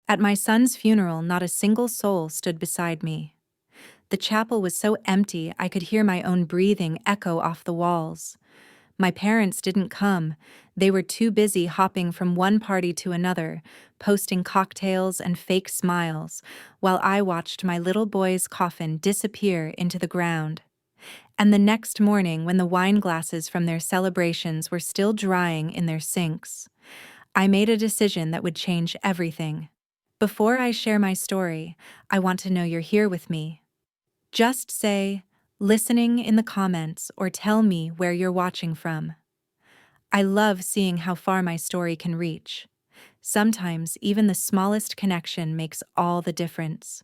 At my son's funeral, not a single soul stood beside me. The chapel was so empty I could hear my own breathing echo off the walls. My parents didn't come. They were too busy hopping from one party to another, posting cocktails and fake smiles, while I watched my little boy's coffin disappear into the ground. And the next morning, when the wine glasses from their celebrations were still drying in their sinks, I made a decision that would change everything. Before I share my story, I want to know you're here with me. Just say, listening in the comments, or tell me where you're watching from. I love seeing how far my story can reach. Sometimes even the smallest connection makes all the difference.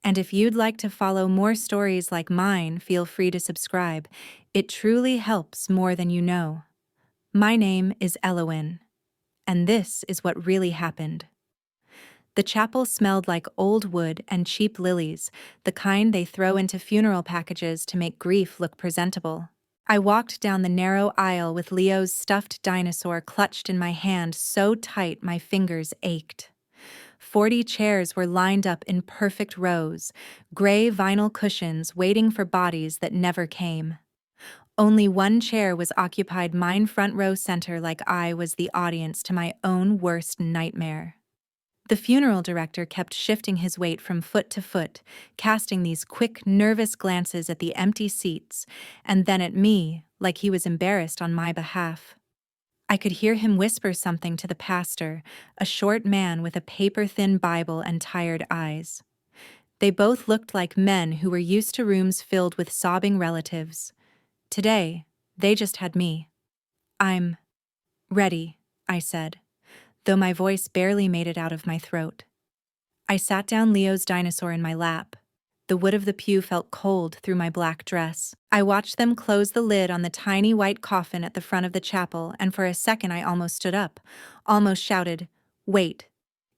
And if you'd like to follow more stories like mine, feel free to subscribe. It truly helps more than you know. My name is Elowin, and this is what really happened. The chapel smelled like old wood and cheap lilies, the kind they throw into funeral packages to make grief look presentable. I walked down the narrow aisle with Leo's stuffed dinosaur clutched in my hand so tight my fingers ached. 40 chairs were lined up in perfect rows, gray vinyl cushions waiting for bodies that never came. Only one chair was occupied, mine front row center, like I was the audience to my own worst nightmare. The funeral director kept shifting his weight from foot to foot, casting these quick, nervous glances at the empty seats, and then at me, like he was embarrassed on my behalf. I could hear him whisper something to the pastor, a short man with a paper-thin Bible and tired eyes. They both looked like men who were used to rooms filled with sobbing relatives. Today, they just had me. "I'm ready," I said, though my voice barely made it out of my throat. I sat down Leo's dinosaur in my lap. The wood of the pew felt cold through my black dress. I watched them close the lid on the tiny white coffin at the front of the chapel, and for a second I almost stood up, almost shouted, "Wait.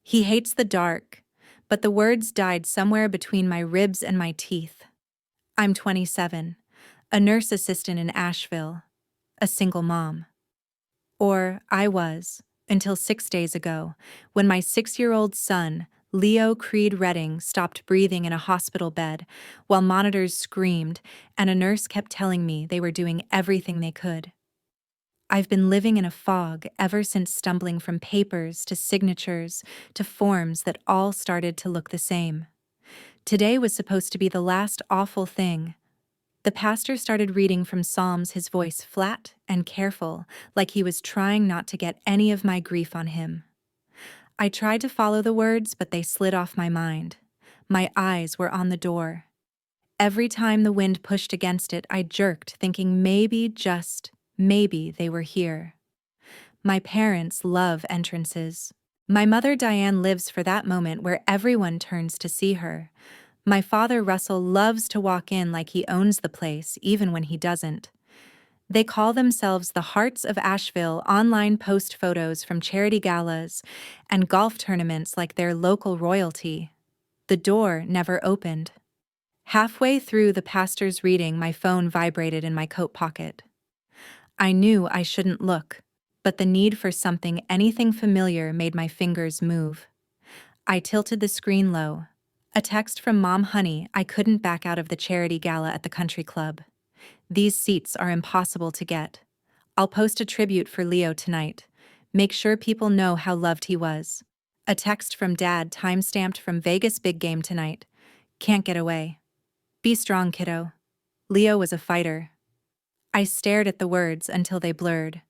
He hates the dark," but the words died somewhere between my ribs and my teeth. I'm 27, a nurse assistant in Asheville, a single mom. Or I was, until 6 days ago, when my 6-year-old son, Leo Creed Redding, stopped breathing in a hospital bed, while monitors screamed and a nurse kept telling me they were doing everything they could. I've been living in a fog ever since, stumbling from papers to signatures to forms that all started to look the same. Today was supposed to be the last awful thing. The pastor started reading from Psalms, his voice flat and careful, like he was trying not to get any of my grief on him. I tried to follow the words, but they slid off my mind. My eyes were on the door. Every time the wind pushed against it, I jerked, thinking maybe, just maybe, they were here. My parents love entrances. My mother Diane lives for that moment where everyone turns to see her. My father Russell loves to walk in like he owns the place, even when he doesn't. They call themselves the Hearts of Asheville, online post photos from charity galas and golf tournaments like they're local royalty. The door never opened. Halfway through the pastor's reading, my phone vibrated in my coat pocket. I knew I shouldn't look, but the need for anything familiar made my fingers move. I tilted the screen low. A text from Mom. "Honey, I couldn't back out of the charity gala at the country club. These seats are impossible to get. I'll post a tribute for Leo tonight. Make sure people know how loved he was." A text from Dad, time-stamped from Vegas, big game tonight. Can't get away. Be strong, kiddo. Leo was a fighter. I stared at the words until they blurred.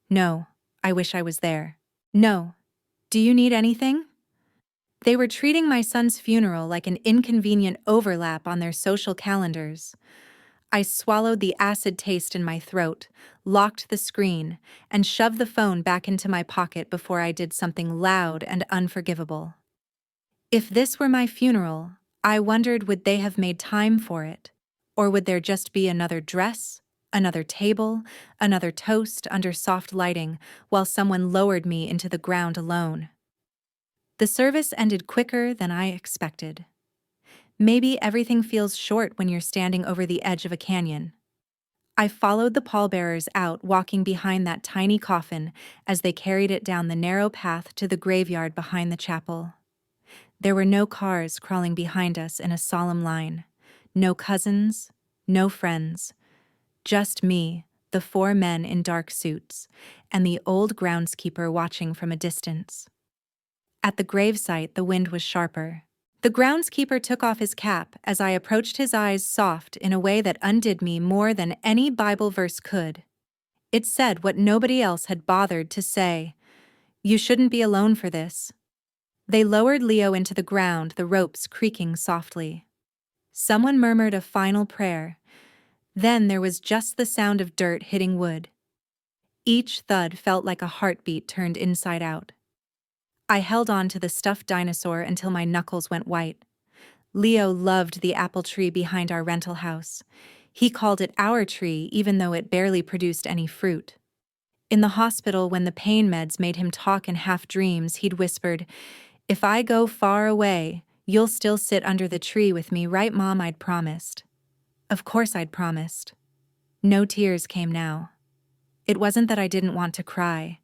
No, I wish I was there. No. Do you need anything? They were treating my son's funeral like an inconvenient overlap on their social calendars. I swallowed the acid taste in my throat, locked the screen, and shoved the phone back into my pocket before I did something loud and unforgivable. If this were my funeral, I wondered, would they have made time for it? Or would there just be another dress, another table, another toast under soft lighting while someone lowered me into the ground alone? The service ended quicker than I expected. Maybe everything feels short when you're standing over the edge of a canyon. I followed the pallbearers out, walking behind that tiny coffin as they carried it down the narrow path to the graveyard behind the chapel. There were no cars crawling behind us in a solemn line. No cousins, no friends. Just me, the four men in dark suits, and the old groundskeeper watching from a distance. At the gravesite, the wind was sharper. The groundskeeper took off his cap as I approached, his eyes soft in a way that undid me more than any Bible verse could. It said what nobody else had bothered to say. You shouldn't be alone for this. They lowered Leo into the ground, the ropes creaking softly. Someone murmured a final prayer. Then there was just the sound of dirt hitting wood. Each thud felt like a heartbeat turned inside out. I held on to the stuffed dinosaur until my knuckles went white. Leo loved the apple tree behind our rental house. He called it our tree even though it barely produced any fruit. In the hospital, when the pain meds made him talk in half dreams, he'd whispered, "If I go far away, you'll still sit under the tree with me, right, Mom?" I'd promised. Of course I'd promised. No tears came now. It wasn't that I didn't want to cry.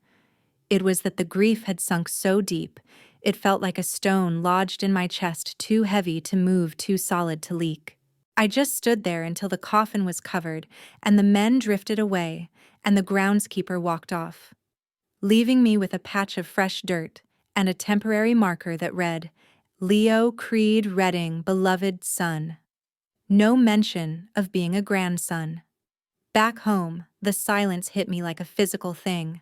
It was that the grief had sunk so deep, it felt like a stone lodged in my chest, too heavy to move, too solid to leak. I just stood there until the coffin was covered, and the men drifted away, and the groundskeeper walked off, leaving me with a patch of fresh dirt and a temporary marker that read, Leo Creed Redding, beloved son. No mention of being a grandson. Back home, the silence hit me like a physical thing.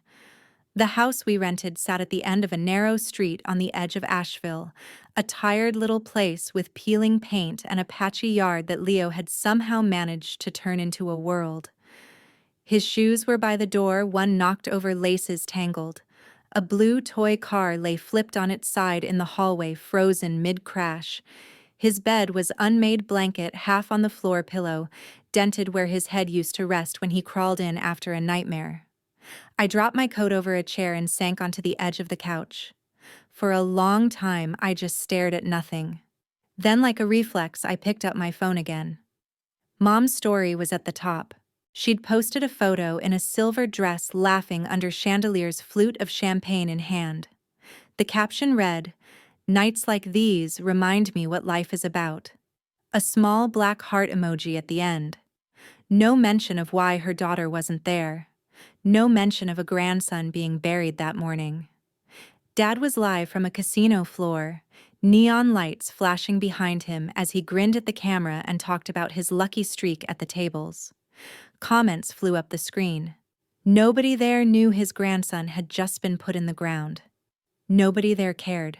The house we rented sat at the end of a narrow street on the edge of Asheville, a tired little place with peeling paint and a patchy yard that Leo had somehow managed to turn into a world. His shoes were by the door, one knocked over, laces tangled. A blue toy car lay flipped on its side in the hallway, frozen mid-crash. His bed was unmade blanket half on the floor pillow, dented where his head used to rest when he crawled in after a nightmare. I dropped my coat over a chair and sank onto the edge of the couch. For a long time, I just stared at nothing. Then, like a reflex, I picked up my phone again. Mom's story was at the top. She'd posted a photo in a silver dress laughing under chandeliers, flute of champagne in hand. The caption read, "Nights like these remind me what life is about." A small black heart emoji at the end. No mention of why her daughter wasn't there. No mention of a grandson being buried that morning. Dad was live from a casino floor, neon lights flashing behind him as he grinned at the camera and talked about his lucky streak at the tables. Comments flew up the screen. Nobody there knew his grandson had just been put in the ground. Nobody there cared.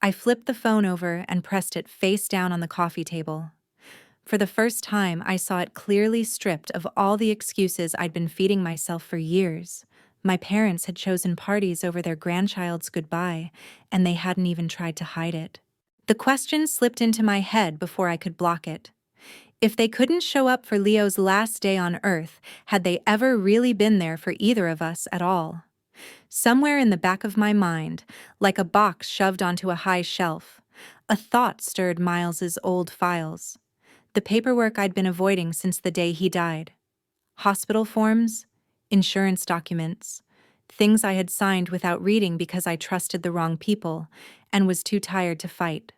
I flipped the phone over and pressed it face down on the coffee table. For the first time, I saw it clearly stripped of all the excuses I'd been feeding myself for years. My parents had chosen parties over their grandchild's goodbye, and they hadn't even tried to hide it. The question slipped into my head before I could block it. If they couldn't show up for Leo's last day on Earth, had they ever really been there for either of us at all? Somewhere in the back of my mind, like a box shoved onto a high shelf, a thought stirred Miles's old files. The paperwork I'd been avoiding since the day he died. Hospital forms, insurance documents, things I had signed without reading because I trusted the wrong people and was too tired to fight.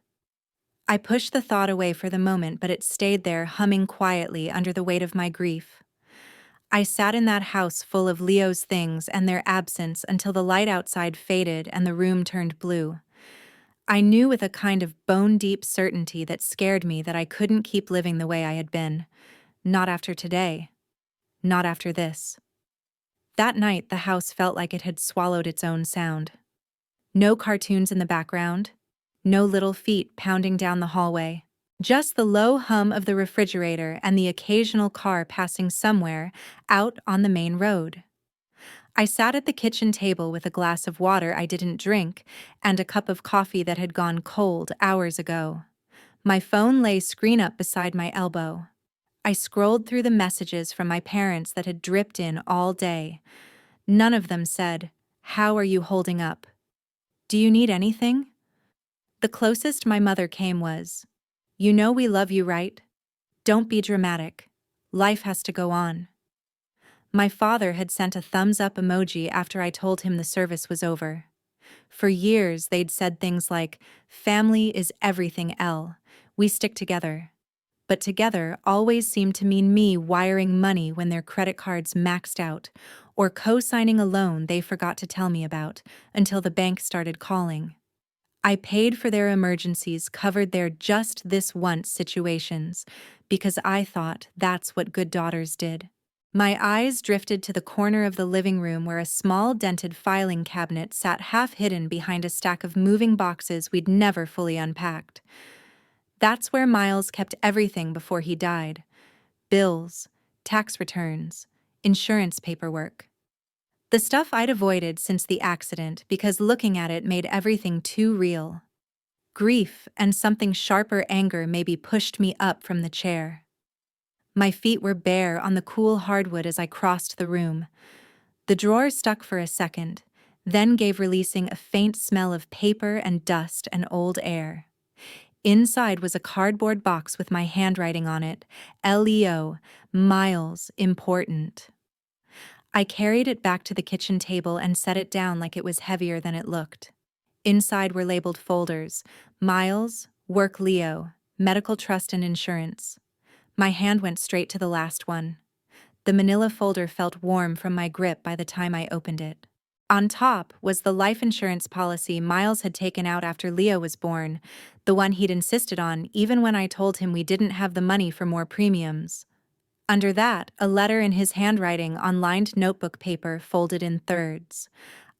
I pushed the thought away for the moment, but it stayed there, humming quietly under the weight of my grief. I sat in that house full of Leo's things and their absence until the light outside faded and the room turned blue. I knew with a kind of bone-deep certainty that scared me that I couldn't keep living the way I had been. Not after today. Not after this. That night, the house felt like it had swallowed its own sound. No cartoons in the background. No little feet pounding down the hallway. Just the low hum of the refrigerator and the occasional car passing somewhere out on the main road. I sat at the kitchen table with a glass of water I didn't drink and a cup of coffee that had gone cold hours ago. My phone lay screen up beside my elbow. I scrolled through the messages from my parents that had dripped in all day. None of them said, "How are you holding up? Do you need anything?" The closest my mother came was, "You know we love you, right? Don't be dramatic. Life has to go on." My father had sent a thumbs-up emoji after I told him the service was over. For years, they'd said things like, "Family is everything, L. We stick together." But together always seemed to mean me wiring money when their credit cards maxed out, or co-signing a loan they forgot to tell me about until the bank started calling. I paid for their emergencies, covered their just this once situations, because I thought that's what good daughters did. My eyes drifted to the corner of the living room where a small dented filing cabinet sat half hidden behind a stack of moving boxes we'd never fully unpacked. That's where Miles kept everything before he died: bills, tax returns, insurance paperwork. The stuff I'd avoided since the accident because looking at it made everything too real. Grief and something sharper anger maybe pushed me up from the chair. My feet were bare on the cool hardwood as I crossed the room. The drawer stuck for a second, then gave releasing a faint smell of paper and dust and old air. Inside was a cardboard box with my handwriting on it, LEO, Miles, important. I carried it back to the kitchen table and set it down like it was heavier than it looked. Inside were labeled folders: Miles, Work Leo, Medical Trust and Insurance. My hand went straight to the last one. The manila folder felt warm from my grip by the time I opened it. On top was the life insurance policy Miles had taken out after Leo was born, the one he'd insisted on even when I told him we didn't have the money for more premiums. Under that, a letter in his handwriting on lined notebook paper folded in thirds.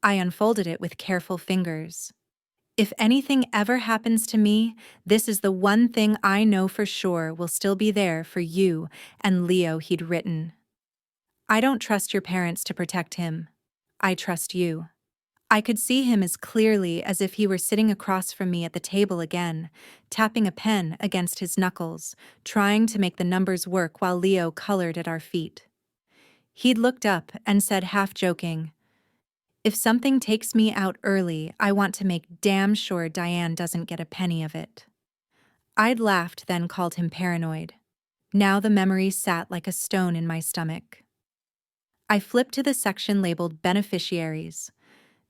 I unfolded it with careful fingers. If anything ever happens to me, this is the one thing I know for sure will still be there for you and Leo, he'd written. I don't trust your parents to protect him. I trust you. I could see him as clearly as if he were sitting across from me at the table again, tapping a pen against his knuckles, trying to make the numbers work while Leo colored at our feet. He'd looked up and said, half joking, "If something takes me out early, I want to make damn sure Diane doesn't get a penny of it." I'd laughed, then called him paranoid. Now the memory sat like a stone in my stomach. I flipped to the section labeled Beneficiaries.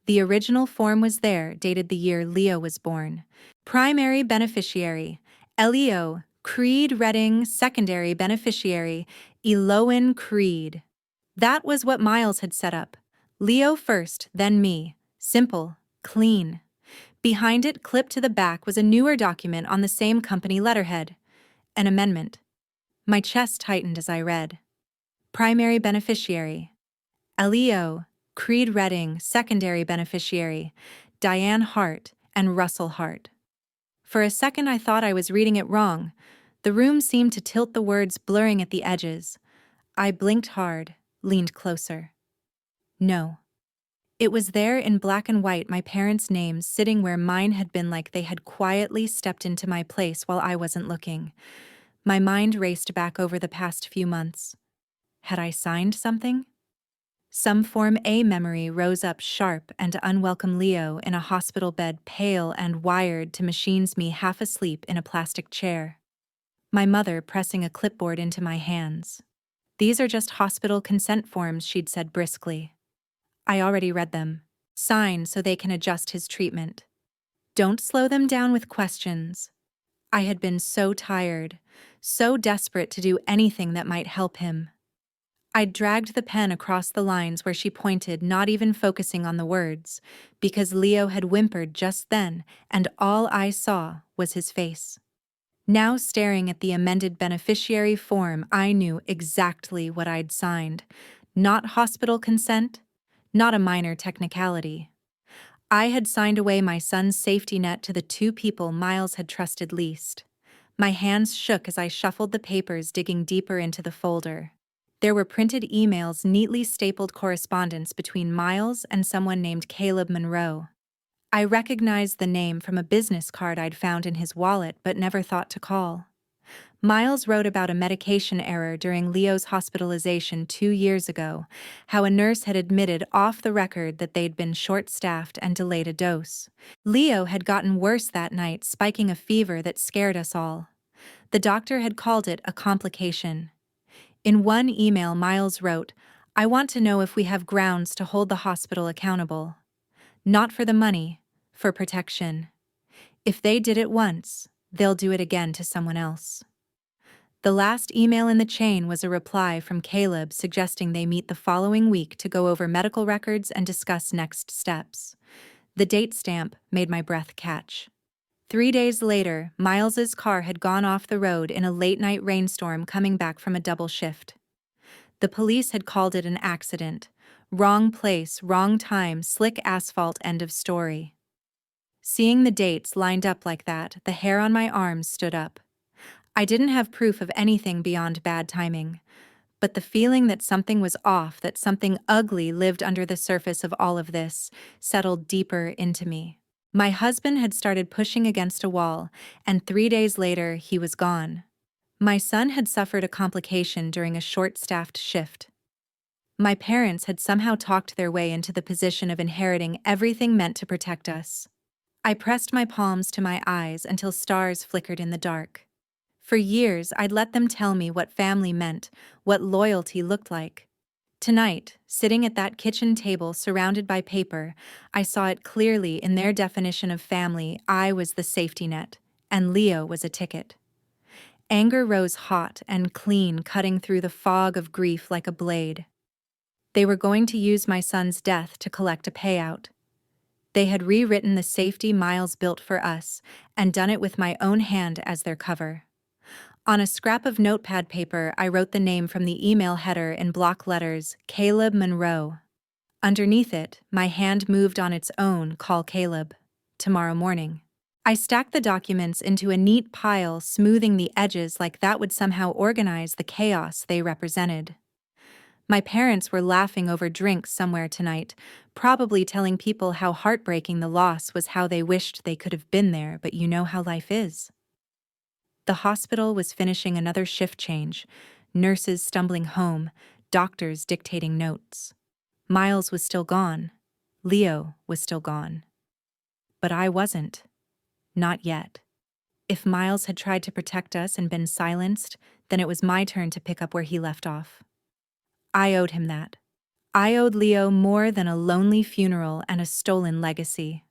The original form was there, dated the year Leo was born. Primary beneficiary, LEO, Creed Redding, secondary beneficiary, Eloan Creed. That was what Miles had set up. Leo first, then me. Simple, clean. Behind it, clipped to the back, was a newer document on the same company letterhead. An amendment. My chest tightened as I read. Primary beneficiary, LEO, Creed Redding, secondary beneficiary, Diane Hart and Russell Hart. For a second I thought I was reading it wrong. The room seemed to tilt, the words blurring at the edges. I blinked hard, leaned closer. No. It was there in black and white, my parents' names sitting where mine had been, like they had quietly stepped into my place while I wasn't looking. My mind raced back over the past few months. Had I signed something? Some Form A memory rose up sharp and unwelcome: Leo in a hospital bed, pale and wired to machines, me half asleep in a plastic chair. My mother pressing a clipboard into my hands. "These are just hospital consent forms," she'd said briskly. "I already read them. Sign so they can adjust his treatment. Don't slow them down with questions." I had been so tired, so desperate to do anything that might help him. I dragged the pen across the lines where she pointed, not even focusing on the words, because Leo had whimpered just then, and all I saw was his face. Now staring at the amended beneficiary form, I knew exactly what I'd signed. Not hospital consent, not a minor technicality. I had signed away my son's safety net to the two people Miles had trusted least. My hands shook as I shuffled the papers, digging deeper into the folder. There were printed emails, neatly stapled correspondence between Miles and someone named Caleb Monroe. I recognized the name from a business card I'd found in his wallet but never thought to call. Miles wrote about a medication error during Leo's hospitalization 2 years ago, how a nurse had admitted off the record that they'd been short-staffed and delayed a dose. Leo had gotten worse that night, spiking a fever that scared us all. The doctor had called it a complication. In one email, Miles wrote, "I want to know if we have grounds to hold the hospital accountable." Not for the money, for protection. If they did it once, they'll do it again to someone else. The last email in the chain was a reply from Caleb suggesting they meet the following week to go over medical records and discuss next steps. The date stamp made my breath catch. 3 days later, Miles's car had gone off the road in a late-night rainstorm coming back from a double shift. The police had called it an accident. Wrong place, wrong time, slick asphalt, end of story. Seeing the dates lined up like that, the hair on my arms stood up. I didn't have proof of anything beyond bad timing, but the feeling that something was off, that something ugly lived under the surface of all of this, settled deeper into me. My husband had started pushing against a wall, and 3 days later, he was gone. My son had suffered a complication during a short-staffed shift. My parents had somehow talked their way into the position of inheriting everything meant to protect us. I pressed my palms to my eyes until stars flickered in the dark. For years, I'd let them tell me what family meant, what loyalty looked like. Tonight, sitting at that kitchen table surrounded by paper, I saw it clearly in their definition of family. I was the safety net, and Leo was a ticket. Anger rose hot and clean, cutting through the fog of grief like a blade. They were going to use my son's death to collect a payout. They had rewritten the safety Miles built for us, and done it with my own hand as their cover. On a scrap of notepad paper, I wrote the name from the email header in block letters, Caleb Monroe. Underneath it, my hand moved on its own, call Caleb. Tomorrow morning. I stacked the documents into a neat pile, smoothing the edges like that would somehow organize the chaos they represented. My parents were laughing over drinks somewhere tonight, probably telling people how heartbreaking the loss was, how they wished they could have been there, but you know how life is. The hospital was finishing another shift change, nurses stumbling home, doctors dictating notes. Miles was still gone. Leo was still gone. But I wasn't. Not yet. If Miles had tried to protect us and been silenced, then it was my turn to pick up where he left off. I owed him that. I owed Leo more than a lonely funeral and a stolen legacy.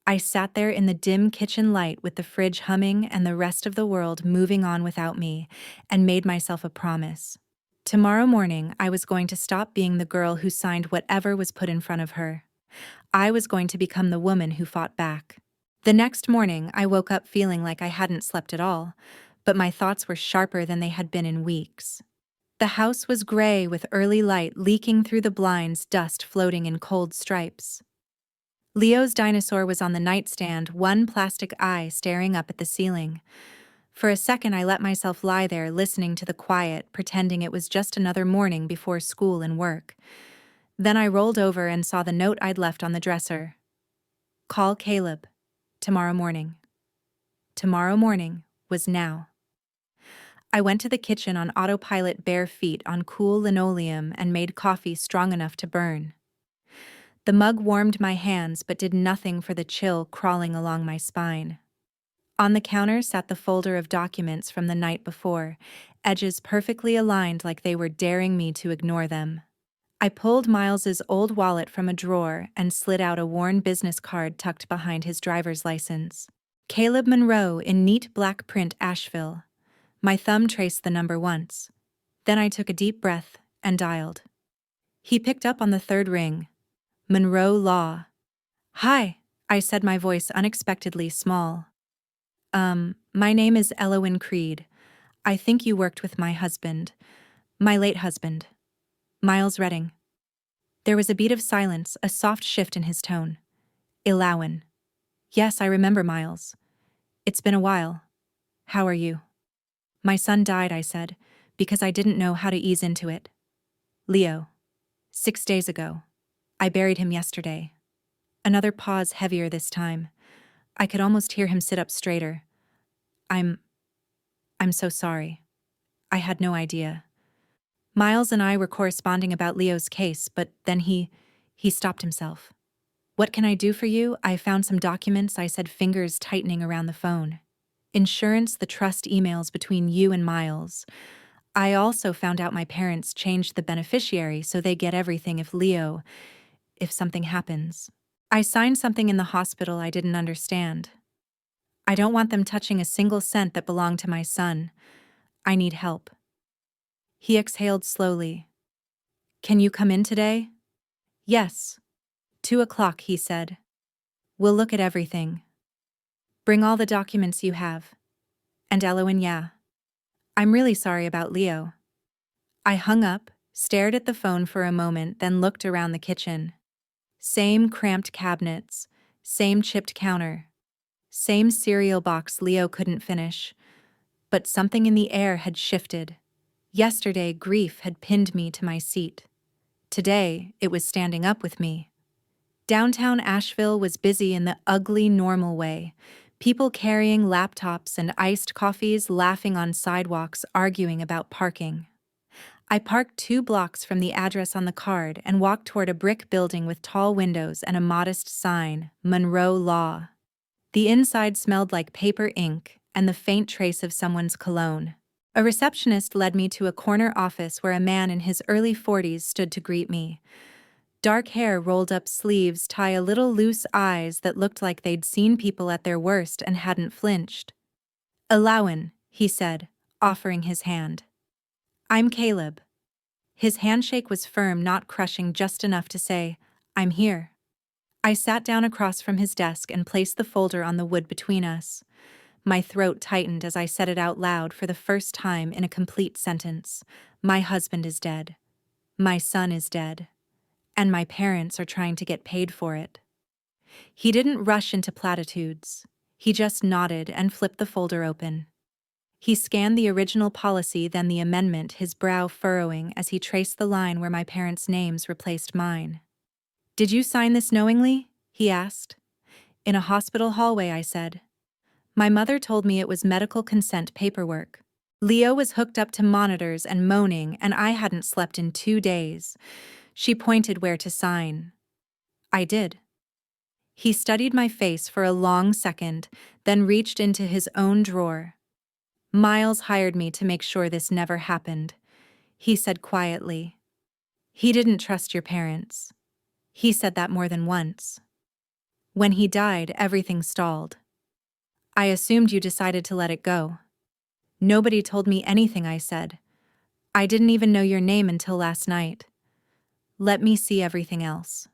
I sat there in the dim kitchen light with the fridge humming and the rest of the world moving on without me, and made myself a promise. Tomorrow morning, I was going to stop being the girl who signed whatever was put in front of her. I was going to become the woman who fought back. The next morning, I woke up feeling like I hadn't slept at all, but my thoughts were sharper than they had been in weeks. The house was gray with early light leaking through the blinds, dust floating in cold stripes. Leo's dinosaur was on the nightstand, one plastic eye staring up at the ceiling. For a second, I let myself lie there, listening to the quiet, pretending it was just another morning before school and work. Then I rolled over and saw the note I'd left on the dresser. Call Caleb. Tomorrow morning. Tomorrow morning was now. I went to the kitchen on autopilot, bare feet on cool linoleum, and made coffee strong enough to burn. The mug warmed my hands but did nothing for the chill crawling along my spine. On the counter sat the folder of documents from the night before, edges perfectly aligned like they were daring me to ignore them. I pulled Miles's old wallet from a drawer and slid out a worn business card tucked behind his driver's license. Caleb Monroe in neat black print, Asheville. My thumb traced the number once. Then I took a deep breath and dialed. He picked up on the third ring. Monroe Law. Hi, I said, my voice unexpectedly small. My name is Elowen Creed. I think you worked with my husband. My late husband. Miles Redding. There was a beat of silence, a soft shift in his tone. Elowen. Yes, I remember Miles. It's been a while. How are you? My son died, I said, because I didn't know how to ease into it. Leo. 6 days ago. I buried him yesterday. Another pause, heavier this time. I could almost hear him sit up straighter. I'm so sorry. I had no idea. Miles and I were corresponding about Leo's case, but then he stopped himself. What can I do for you? I found some documents, I said, fingers tightening around the phone. Insurance, the trust emails between you and Miles. I also found out my parents changed the beneficiary so they get everything if something happens. I signed something in the hospital I didn't understand. I don't want them touching a single cent that belonged to my son. I need help. He exhaled slowly. Can you come in today? Yes. 2 o'clock, he said. We'll look at everything. Bring all the documents you have. And Eloin, yeah. I'm really sorry about Leo. I hung up, stared at the phone for a moment, then looked around the kitchen. Same cramped cabinets, same chipped counter, same cereal box Leo couldn't finish. But something in the air had shifted. Yesterday, grief had pinned me to my seat. Today, it was standing up with me. Downtown Asheville was busy in the ugly, normal way. People carrying laptops and iced coffees, laughing on sidewalks, arguing about parking. I parked 2 blocks from the address on the card and walked toward a brick building with tall windows and a modest sign, Monroe Law. The inside smelled like paper ink and the faint trace of someone's cologne. A receptionist led me to a corner office where a man in his early 40s stood to greet me. Dark hair, rolled up sleeves, tie a little loose eyes that looked like they'd seen people at their worst and hadn't flinched. Eloin, he said, offering his hand. I'm Caleb. His handshake was firm, not crushing, just enough to say, I'm here. I sat down across from his desk and placed the folder on the wood between us. My throat tightened as I said it out loud for the first time in a complete sentence. My husband is dead. My son is dead. And my parents are trying to get paid for it. He didn't rush into platitudes. He just nodded and flipped the folder open. He scanned the original policy, then the amendment, his brow furrowing as he traced the line where my parents' names replaced mine. Did you sign this knowingly? He asked. In a hospital hallway, I said. My mother told me it was medical consent paperwork. Leo was hooked up to monitors and moaning, and I hadn't slept in 2 days. She pointed where to sign. I did. He studied my face for a long second, then reached into his own drawer. Miles hired me to make sure this never happened, he said quietly. He didn't trust your parents. He said that more than once. When he died, everything stalled. I assumed you decided to let it go. Nobody told me anything, I said. I didn't even know your name until last night. Let me see everything else.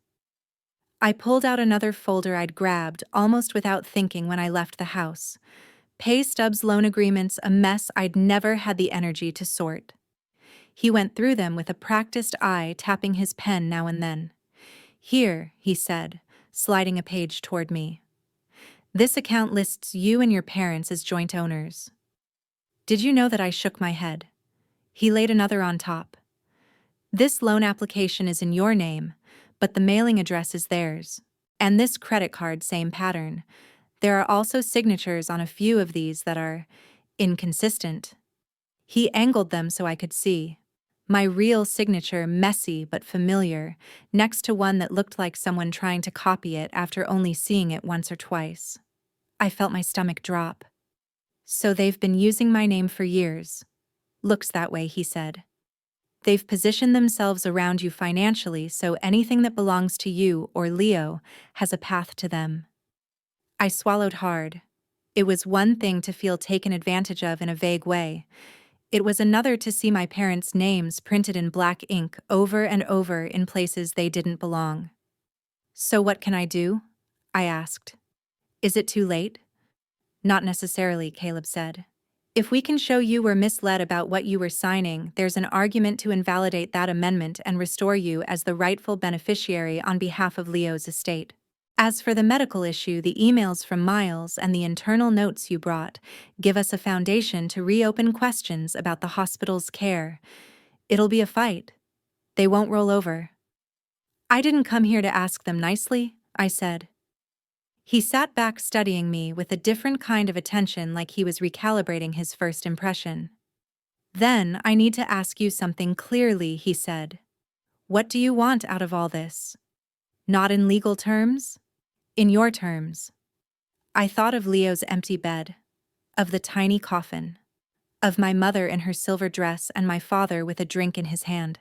I pulled out another folder I'd grabbed almost without thinking when I left the house. Pay stubs, loan agreements, a mess I'd never had the energy to sort. He went through them with a practiced eye, tapping his pen now and then. Here, he said, sliding a page toward me. This account lists you and your parents as joint owners. Did you know that? I shook my head. He laid another on top. This loan application is in your name, but the mailing address is theirs. And this credit card, same pattern. There are also signatures on a few of these that are inconsistent. He angled them so I could see. My real signature, messy but familiar, next to one that looked like someone trying to copy it after only seeing it once or twice. I felt my stomach drop. So they've been using my name for years. Looks that way, he said. They've positioned themselves around you financially, so anything that belongs to you or Leo has a path to them. I swallowed hard. It was one thing to feel taken advantage of in a vague way. It was another to see my parents' names printed in black ink over and over in places they didn't belong. So what can I do? I asked. Is it too late? Not necessarily, Caleb said. If we can show you were misled about what you were signing, there's an argument to invalidate that amendment and restore you as the rightful beneficiary on behalf of Leo's estate. As for the medical issue, the emails from Miles and the internal notes you brought give us a foundation to reopen questions about the hospital's care. It'll be a fight. They won't roll over. I didn't come here to ask them nicely, I said. He sat back studying me with a different kind of attention, like he was recalibrating his first impression. Then I need to ask you something clearly, he said. What do you want out of all this? Not in legal terms? In your terms. I thought of Leo's empty bed, of the tiny coffin, of my mother in her silver dress and my father with a drink in his hand.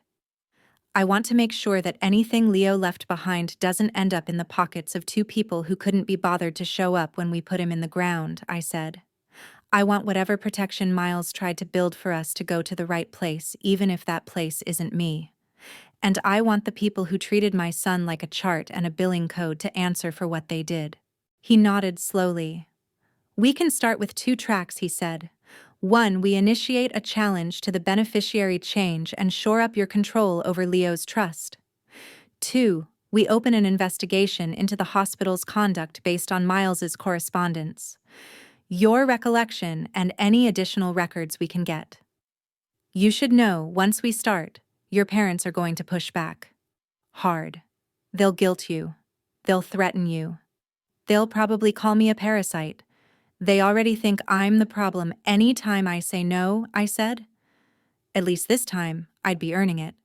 I want to make sure that anything Leo left behind doesn't end up in the pockets of two people who couldn't be bothered to show up when we put him in the ground, I said. I want whatever protection Miles tried to build for us to go to the right place, even if that place isn't me. And I want the people who treated my son like a chart and a billing code to answer for what they did. He nodded slowly. We can start with 2 tracks, he said. 1, we initiate a challenge to the beneficiary change and shore up your control over Leo's trust. 2, we open an investigation into the hospital's conduct based on Miles's correspondence. Your recollection and any additional records we can get. You should know, once we start, your parents are going to push back. Hard. They'll guilt you. They'll threaten you. They'll probably call me a parasite. They already think I'm the problem any time I say no, I said. At least this time, I'd be earning it.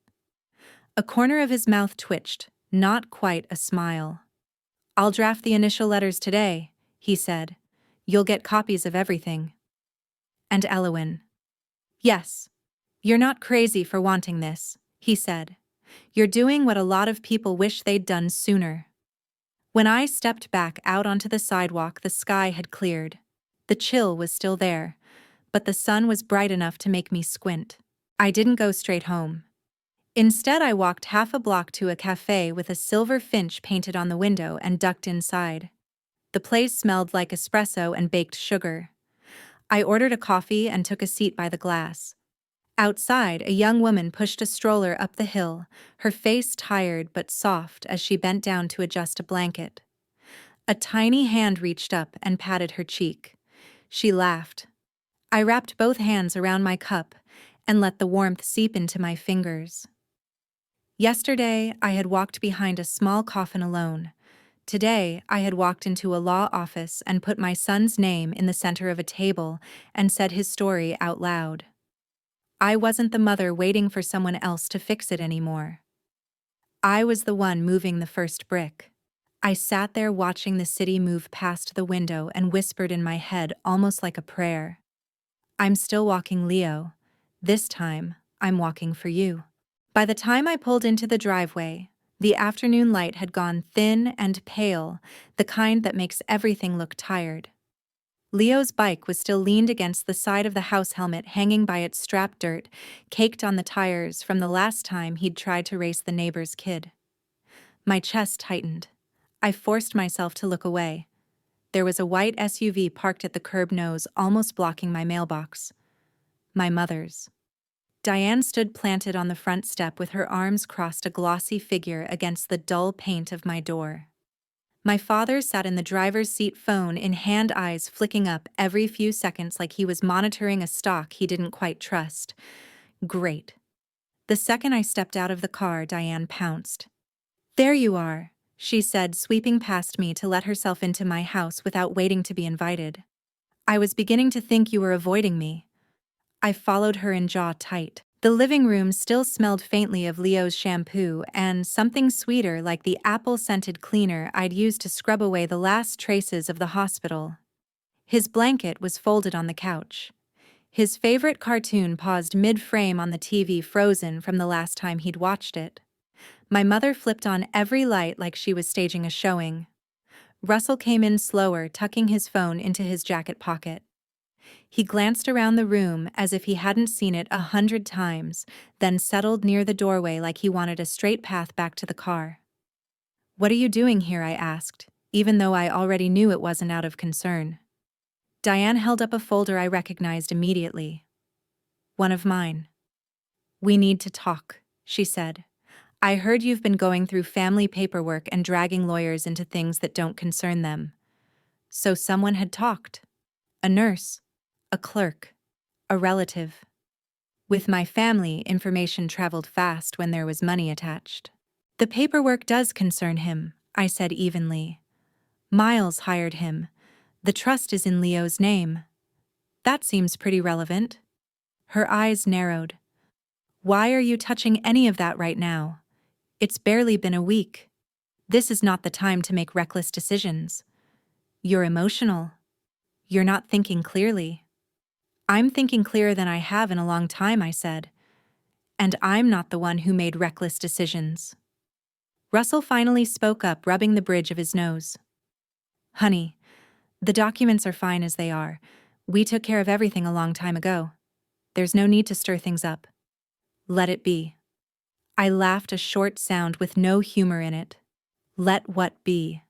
A corner of his mouth twitched, not quite a smile. I'll draft the initial letters today, he said. You'll get copies of everything. And Elowin. Yes. You're not crazy for wanting this, he said. You're doing what a lot of people wish they'd done sooner. When I stepped back out onto the sidewalk, the sky had cleared. The chill was still there, but the sun was bright enough to make me squint. I didn't go straight home. Instead, I walked half a block to a cafe with a silver finch painted on the window and ducked inside. The place smelled like espresso and baked sugar. I ordered a coffee and took a seat by the glass. Outside, a young woman pushed a stroller up the hill, her face tired but soft as she bent down to adjust a blanket. A tiny hand reached up and patted her cheek. She laughed. I wrapped both hands around my cup and let the warmth seep into my fingers. Yesterday, I had walked behind a small coffin alone. Today, I had walked into a law office and put my son's name in the center of a table and said his story out loud. I wasn't the mother waiting for someone else to fix it anymore. I was the one moving the first brick. I sat there watching the city move past the window and whispered in my head almost like a prayer. I'm still walking, Leo. This time, I'm walking for you. By the time I pulled into the driveway, the afternoon light had gone thin and pale, the kind that makes everything look tired. Leo's bike was still leaned against the side of the house helmet, hanging by its strap, dirt caked on the tires from the last time he'd tried to race the neighbor's kid. My chest tightened. I forced myself to look away. There was a white SUV parked at the curb nose, almost blocking my mailbox. My mother's. Diane stood planted on the front step with her arms crossed, a glossy figure against the dull paint of my door. My father sat in the driver's seat, phone in hand, eyes flicking up every few seconds like he was monitoring a stock he didn't quite trust. Great. The second I stepped out of the car, Diane pounced. There you are, she said, sweeping past me to let herself into my house without waiting to be invited. I was beginning to think you were avoiding me. I followed her in, jaw tight. The living room still smelled faintly of Leo's shampoo and something sweeter like the apple-scented cleaner I'd used to scrub away the last traces of the hospital. His blanket was folded on the couch. His favorite cartoon paused mid-frame on the TV, frozen from the last time he'd watched it. My mother flipped on every light like she was staging a showing. Russell came in slower, tucking his phone into his jacket pocket. He glanced around the room as if he hadn't seen it 100 times, then settled near the doorway like he wanted a straight path back to the car. What are you doing here? I asked, even though I already knew it wasn't out of concern. Diane held up a folder I recognized immediately. One of mine. We need to talk, she said. I heard you've been going through family paperwork and dragging lawyers into things that don't concern them. So someone had talked. A nurse. A clerk. A relative. With my family, information traveled fast when there was money attached. The paperwork does concern him, I said evenly. Miles hired him. The trust is in Leo's name. That seems pretty relevant. Her eyes narrowed. Why are you touching any of that right now? It's barely been a week. This is not the time to make reckless decisions. You're emotional. You're not thinking clearly. I'm thinking clearer than I have in a long time, I said. And I'm not the one who made reckless decisions. Russell finally spoke up, rubbing the bridge of his nose. Honey, the documents are fine as they are. We took care of everything a long time ago. There's no need to stir things up. Let it be. I laughed, a short sound with no humor in it. Let what be?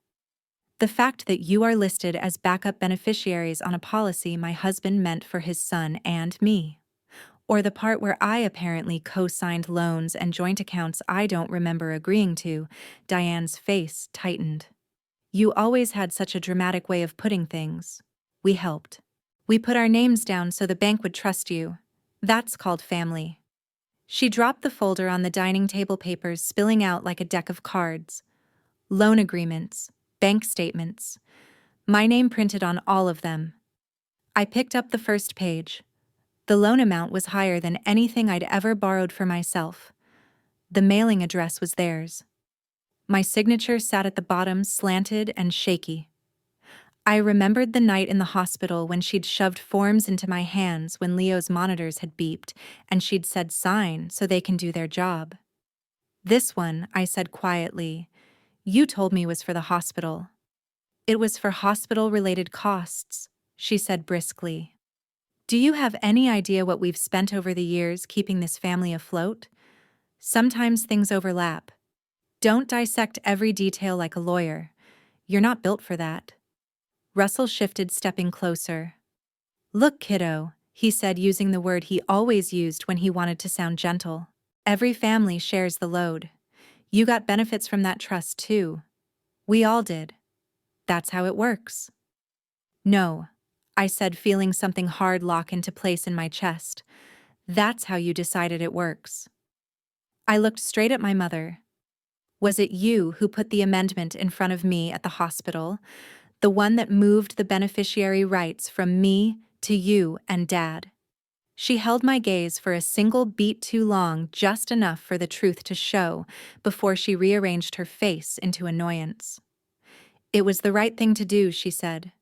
The fact that you are listed as backup beneficiaries on a policy my husband meant for his son and me. Or the part where I apparently co-signed loans and joint accounts I don't remember agreeing to. Diane's face tightened. You always had such a dramatic way of putting things. We helped. We put our names down so the bank would trust you. That's called family. She dropped the folder on the dining table, papers spilling out like a deck of cards. Loan agreements, bank statements. My name printed on all of them. I picked up the first page. The loan amount was higher than anything I'd ever borrowed for myself. The mailing address was theirs. My signature sat at the bottom, slanted and shaky. I remembered the night in the hospital when she'd shoved forms into my hands when Leo's monitors had beeped, and she'd said sign so they can do their job. This one, I said quietly, you told me was for the hospital. It was for hospital-related costs, she said briskly. Do you have any idea what we've spent over the years keeping this family afloat? Sometimes things overlap. Don't dissect every detail like a lawyer. You're not built for that. Russell shifted, stepping closer. Look, kiddo, he said, using the word he always used when he wanted to sound gentle. Every family shares the load. You got benefits from that trust too. We all did. That's how it works. No, I said, feeling something hard lock into place in my chest. That's how you decided it works. I looked straight at my mother. Was it you who put the amendment in front of me at the hospital? The one that moved the beneficiary rights from me to you and Dad? She held my gaze for a single beat too long, just enough for the truth to show, before she rearranged her face into annoyance. It was the right thing to do, she said.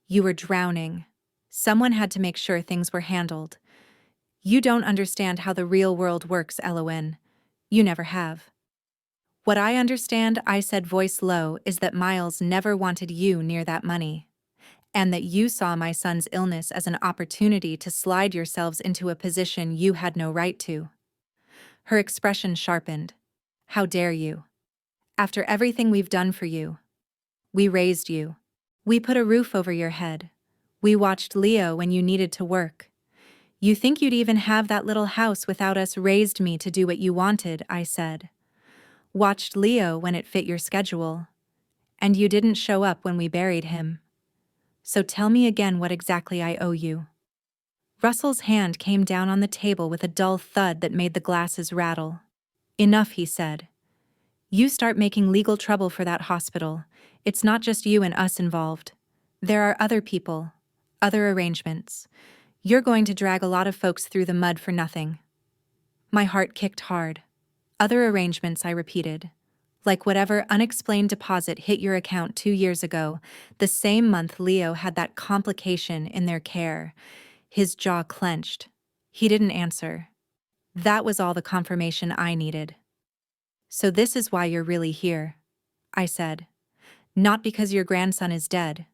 You were drowning. Someone had to make sure things were handled. You don't understand how the real world works, Elowen. You never have. What I understand, I said, voice low, is that Miles never wanted you near that money. And that you saw my son's illness as an opportunity to slide yourselves into a position you had no right to. Her expression sharpened. How dare you? After everything we've done for you. We raised you. We put a roof over your head. We watched Leo when you needed to work. You think you'd even have that little house without us? Raised me to do what you wanted, I said. Watched Leo when it fit your schedule. And you didn't show up when we buried him. So tell me again what exactly I owe you. Russell's hand came down on the table with a dull thud that made the glasses rattle. Enough, he said. You start making legal trouble for that hospital. It's not just you and us involved. There are other people, other arrangements. You're going to drag a lot of folks through the mud for nothing. My heart kicked hard. Other arrangements, I repeated. Like whatever unexplained deposit hit your account 2 years ago, the same month Leo had that complication in their care. His jaw clenched. He didn't answer. That was all the confirmation I needed. So this is why you're really here, I said. Not because your grandson is dead.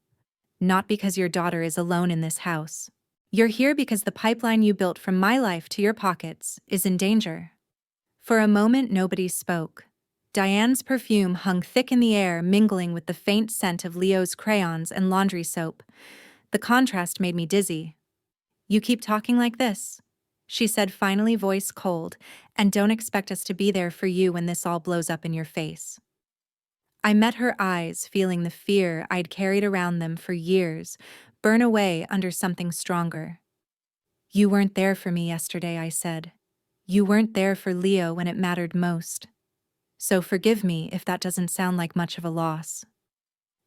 Not because your daughter is alone in this house. You're here because the pipeline you built from my life to your pockets is in danger. For a moment, nobody spoke. Diane's perfume hung thick in the air, mingling with the faint scent of Leo's crayons and laundry soap. The contrast made me dizzy. You keep talking like this, she said, finally, voice cold, and don't expect us to be there for you when this all blows up in your face. I met her eyes, feeling the fear I'd carried around them for years burn away under something stronger. You weren't there for me yesterday, I said. You weren't there for Leo when it mattered most. So forgive me if that doesn't sound like much of a loss.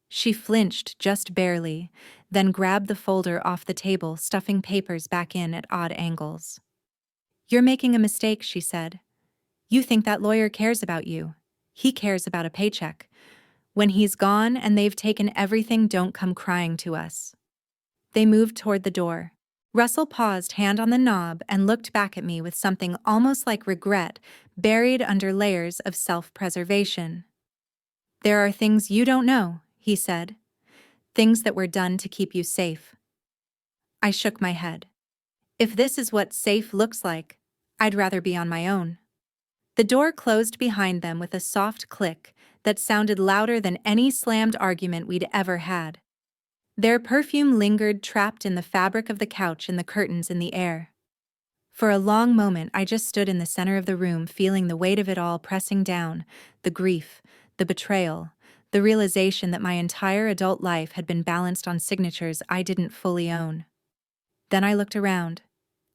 She flinched just barely, then grabbed the folder off the table, stuffing papers back in at odd angles. You're making a mistake, she said. You think that lawyer cares about you. He cares about a paycheck. When he's gone and they've taken everything, don't come crying to us. They moved toward the door. Russell paused, hand on the knob, and looked back at me with something almost like regret buried under layers of self-preservation. "There are things you don't know," he said. "Things that were done to keep you safe." I shook my head. If this is what safe looks like, I'd rather be on my own. The door closed behind them with a soft click that sounded louder than any slammed argument we'd ever had. Their perfume lingered trapped in the fabric of the couch and the curtains in the air. For a long moment I just stood in the center of the room, feeling the weight of it all pressing down, the grief, the betrayal, the realization that my entire adult life had been balanced on signatures I didn't fully own. Then I looked around,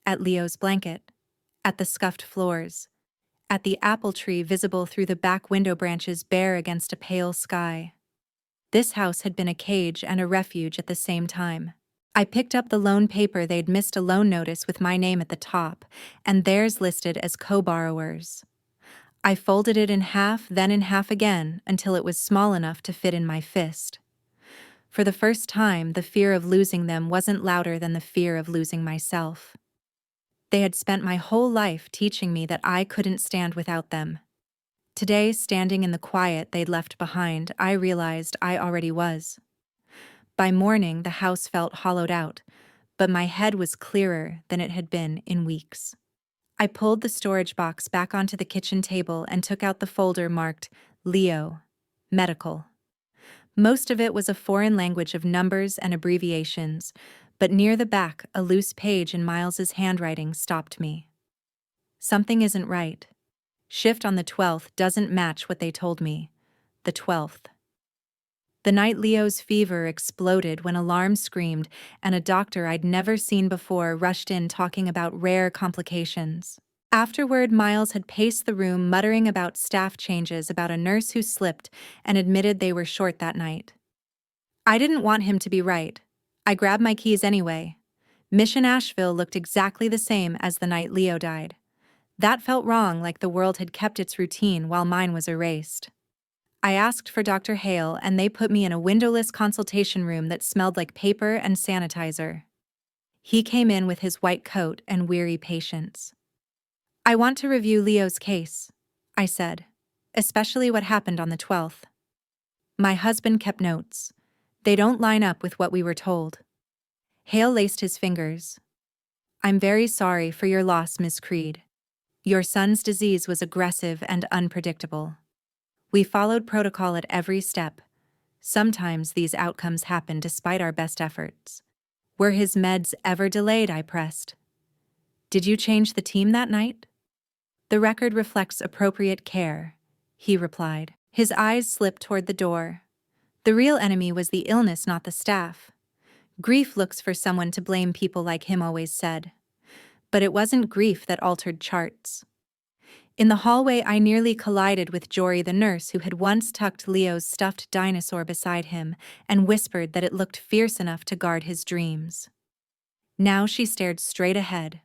at Leo's blanket, at the scuffed floors, at the apple tree visible through the back window branches bare against a pale sky. This house had been a cage and a refuge at the same time. I picked up the loan paper. They'd missed a loan notice with my name at the top, and theirs listed as co-borrowers. I folded it in half, then in half again, until it was small enough to fit in my fist. For the first time, the fear of losing them wasn't louder than the fear of losing myself. They had spent my whole life teaching me that I couldn't stand without them. Today, standing in the quiet they'd left behind, I realized I already was. By morning, the house felt hollowed out, but my head was clearer than it had been in weeks. I pulled the storage box back onto the kitchen table and took out the folder marked Leo, Medical. Most of it was a foreign language of numbers and abbreviations, but near the back, a loose page in Miles's handwriting stopped me. Something isn't right. Shift on the 12th doesn't match what they told me. The 12th. The night Leo's fever exploded when alarms screamed and a doctor I'd never seen before rushed in talking about rare complications. Afterward, Miles had paced the room muttering about staff changes, about a nurse who slipped and admitted they were short that night. I didn't want him to be right. I grabbed my keys anyway. Mission Asheville looked exactly the same as the night Leo died. That felt wrong, like the world had kept its routine while mine was erased. I asked for Dr. Hale, and they put me in a windowless consultation room that smelled like paper and sanitizer. He came in with his white coat and weary patience. "I want to review Leo's case," I said, "especially what happened on the 12th. My husband kept notes. They don't line up with what we were told." Hale laced his fingers. "I'm very sorry for your loss, Miss Creed. Your son's disease was aggressive and unpredictable. We followed protocol at every step. Sometimes these outcomes happen despite our best efforts." "Were his meds ever delayed?" I pressed. "Did you change the team that night?" "The record reflects appropriate care," he replied. His eyes slipped toward the door. The real enemy was the illness, not the staff. Grief looks for someone to blame, people like him always said. But it wasn't grief that altered charts. In the hallway, I nearly collided with Jory, the nurse who had once tucked Leo's stuffed dinosaur beside him and whispered that it looked fierce enough to guard his dreams. Now she stared straight ahead.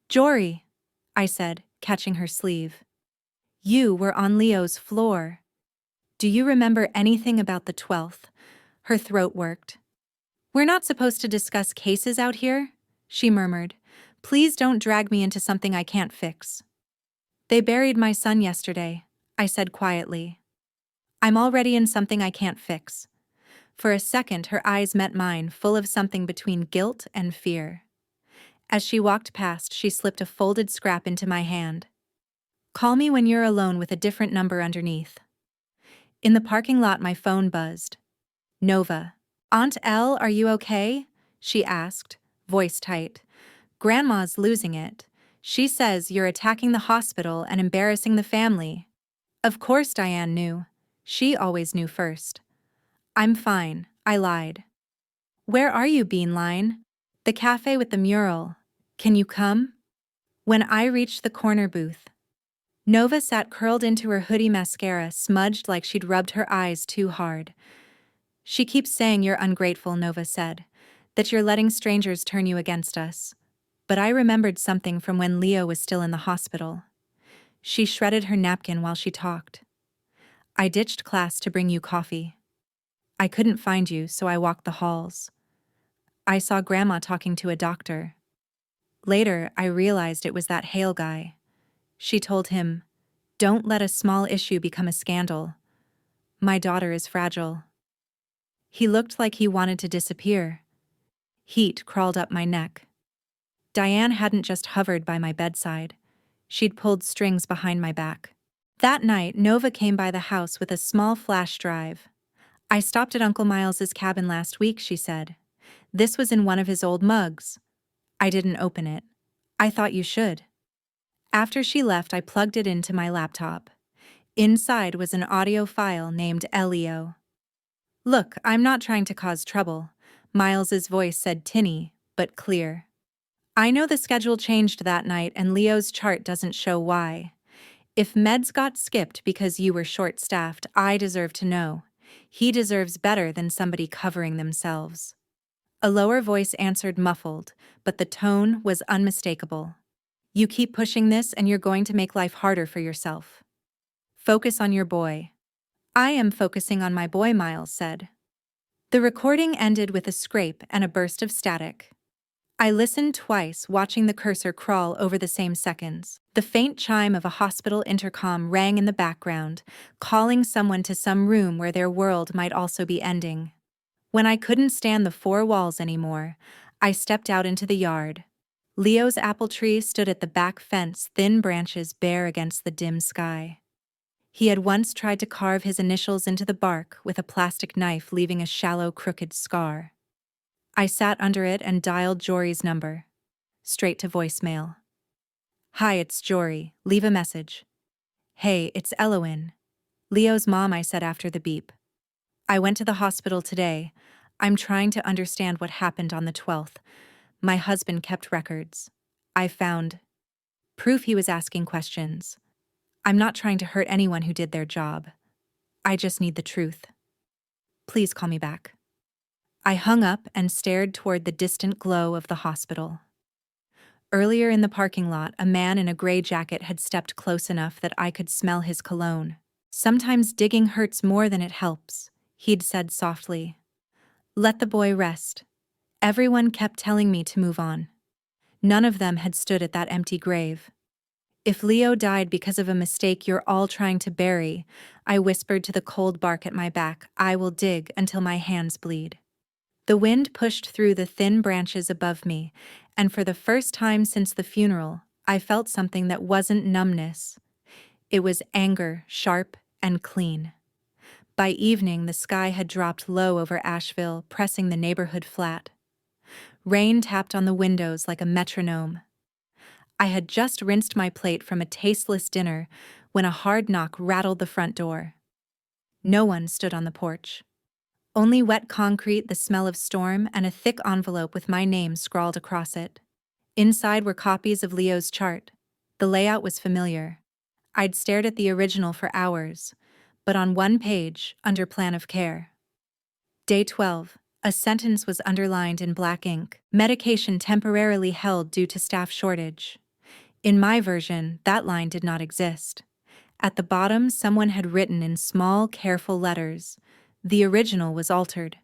"Jory," I said, catching her sleeve. "You were on Leo's floor. Do you remember anything about the 12th? Her throat worked. "We're not supposed to discuss cases out here," she murmured. "Please don't drag me into something I can't fix." "They buried my son yesterday," I said quietly. "I'm already in something I can't fix." For a second, her eyes met mine, full of something between guilt and fear. As she walked past, she slipped a folded scrap into my hand. "Call me when you're alone," with a different number underneath. In the parking lot, my phone buzzed. Nova. "Aunt Elle, are you okay?" she asked, voice tight. "Grandma's losing it. She says you're attacking the hospital and embarrassing the family." Of course Diane knew. She always knew first. "I'm fine," I lied. "Where are you, Beanline?" "The cafe with the mural. Can you come?" When I reached the corner booth, Nova sat curled into her hoodie, mascara smudged like she'd rubbed her eyes too hard. "She keeps saying you're ungrateful," Nova said, "that you're letting strangers turn you against us." But I remembered something from when Leo was still in the hospital. She shredded her napkin while she talked. "I ditched class to bring you coffee. I couldn't find you, so I walked the halls. I saw Grandma talking to a doctor. Later, I realized it was that Hale guy. She told him, "Don't let a small issue become a scandal. My daughter is fragile." He looked like he wanted to disappear. Heat crawled up my neck. Diane hadn't just hovered by my bedside. She'd pulled strings behind my back. That night, Nova came by the house with a small flash drive. "I stopped at Uncle Miles's cabin last week," she said. "This was in one of his old mugs. I didn't open it. I thought you should." After she left, I plugged it into my laptop. Inside was an audio file named Leo. "Look, I'm not trying to cause trouble," Miles's voice said tinny, but clear. "I know the schedule changed that night and Leo's chart doesn't show why. If meds got skipped because you were short-staffed, I deserve to know. He deserves better than somebody covering themselves." A lower voice answered, muffled, but the tone was unmistakable. "You keep pushing this and you're going to make life harder for yourself. Focus on your boy." "I am focusing on my boy," Miles said. The recording ended with a scrape and a burst of static. I listened twice, watching the cursor crawl over the same seconds. The faint chime of a hospital intercom rang in the background, calling someone to some room where their world might also be ending. When I couldn't stand the four walls anymore, I stepped out into the yard. Leo's apple tree stood at the back fence, thin branches bare against the dim sky. He had once tried to carve his initials into the bark with a plastic knife, leaving a shallow, crooked scar. I sat under it and dialed Jory's number. Straight to voicemail. "Hi, it's Jory. Leave a message." "Hey, it's Eloin. Leo's mom," I said after the beep. "I went to the hospital today. I'm trying to understand what happened on the 12th. My husband kept records. I found proof he was asking questions. I'm not trying to hurt anyone who did their job. I just need the truth. Please call me back." I hung up and stared toward the distant glow of the hospital. Earlier in the parking lot, a man in a gray jacket had stepped close enough that I could smell his cologne. "Sometimes digging hurts more than it helps," he'd said softly. "Let the boy rest." Everyone kept telling me to move on. None of them had stood at that empty grave. "If Leo died because of a mistake you're all trying to bury," I whispered to the cold bark at my back, "I will dig until my hands bleed." The wind pushed through the thin branches above me, and for the first time since the funeral, I felt something that wasn't numbness. It was anger, sharp and clean. By evening, the sky had dropped low over Asheville, pressing the neighborhood flat. Rain tapped on the windows like a metronome. I had just rinsed my plate from a tasteless dinner when a hard knock rattled the front door. No one stood on the porch. Only wet concrete, the smell of storm, and a thick envelope with my name scrawled across it. Inside were copies of Leo's chart. The layout was familiar. I'd stared at the original for hours, but on one page, under Plan of Care. Day 12, a sentence was underlined in black ink. "Medication temporarily held due to staff shortage." In my version, that line did not exist. At the bottom, someone had written in small, careful letters. The original was altered.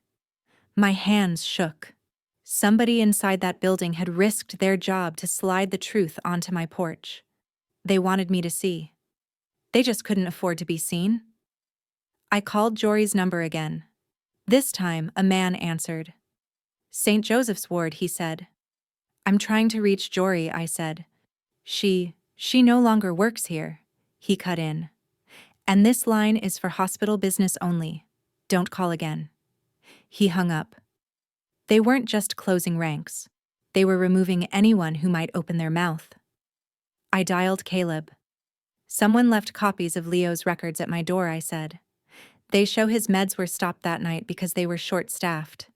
My hands shook. Somebody inside that building had risked their job to slide the truth onto my porch. They wanted me to see. They just couldn't afford to be seen. I called Jory's number again. This time, a man answered. "St. Joseph's Ward," he said. "I'm trying to reach Jory," I said. She no longer works here," he cut in. "And this line is for hospital business only. Don't call again." He hung up. They weren't just closing ranks. They were removing anyone who might open their mouth. I dialed Caleb. "Someone left copies of Leo's records at my door," I said. "They show his meds were stopped that night because they were short-staffed.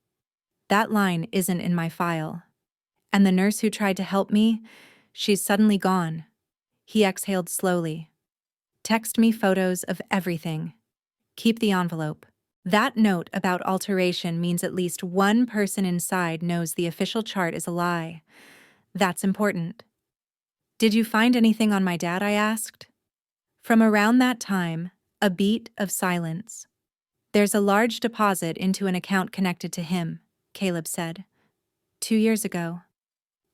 That line isn't in my file. And the nurse who tried to help me, she's suddenly gone." He exhaled slowly. "Text me photos of everything. Keep the envelope." That note about alteration means at least one person inside knows the official chart is a lie. That's important. "Did you find anything on my dad?" I asked. From around that time, a beat of silence. "There's a large deposit into an account connected to him," Caleb said. 2 years ago.